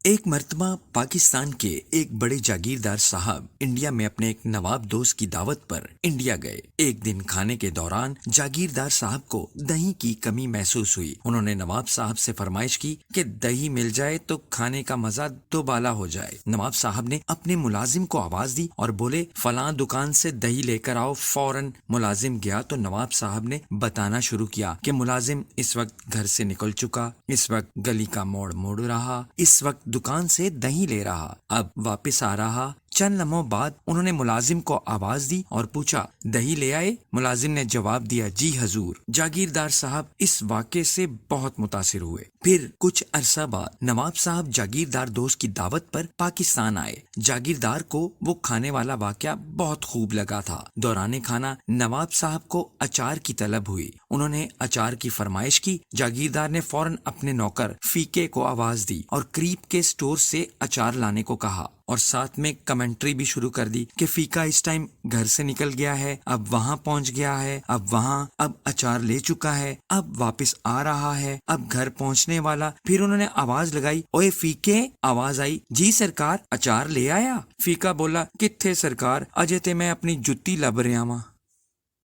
ایک مرتبہ پاکستان کے ایک بڑے جاگیردار صاحب انڈیا میں اپنے ایک نواب دوست کی دعوت پر انڈیا گئے۔ ایک دن کھانے کے دوران جاگیردار صاحب کو دہی کی کمی محسوس ہوئی۔ انہوں نے نواب صاحب سے فرمائش کی کہ دہی مل جائے تو کھانے کا مزہ دوبالا ہو جائے۔ نواب صاحب نے اپنے ملازم کو آواز دی اور بولے فلاں دکان سے دہی لے کر آؤ۔ فوراً ملازم گیا تو نواب صاحب نے بتانا شروع کیا کہ ملازم اس وقت گھر سے نکل چکا، اس وقت گلی کا موڑ موڑ رہا، اس وقت دکان سے دہی لے رہا، اب واپس آ رہا۔ چند لمحوں بعد انہوں نے ملازم کو آواز دی اور پوچھا دہی لے آئے؟ ملازم نے جواب دیا جی حضور۔ جاگیردار صاحب اس واقعے سے بہت متاثر ہوئے۔ پھر کچھ عرصہ بعد نواب صاحب جاگیردار دوست کی دعوت پر پاکستان آئے۔ جاگیردار کو وہ کھانے والا واقعہ بہت خوب لگا تھا۔ دوران کھانا نواب صاحب کو اچار کی طلب ہوئی۔ انہوں نے اچار کی فرمائش کی۔ جاگیردار نے فوراً اپنے نوکر فیکے کو آواز دی اور قریب کے سٹور سے اچار لانے کو کہا، اور ساتھ میں کمنٹری بھی شروع کر دی کہ فیکا اس ٹائم گھر سے نکل گیا ہے، اب وہاں پہنچ گیا ہے، اب اچار لے چکا ہے، اب واپس آ رہا ہے، اب گھر پہنچنے والا۔ پھر انہوں نے آواز لگائی اوے فیکے۔ آواز آئی جی سرکار، اچار لے آیا؟ فیکا بولا کتھے سرکار، اجے تے میں اپنی جتی لب رہا ہاں۔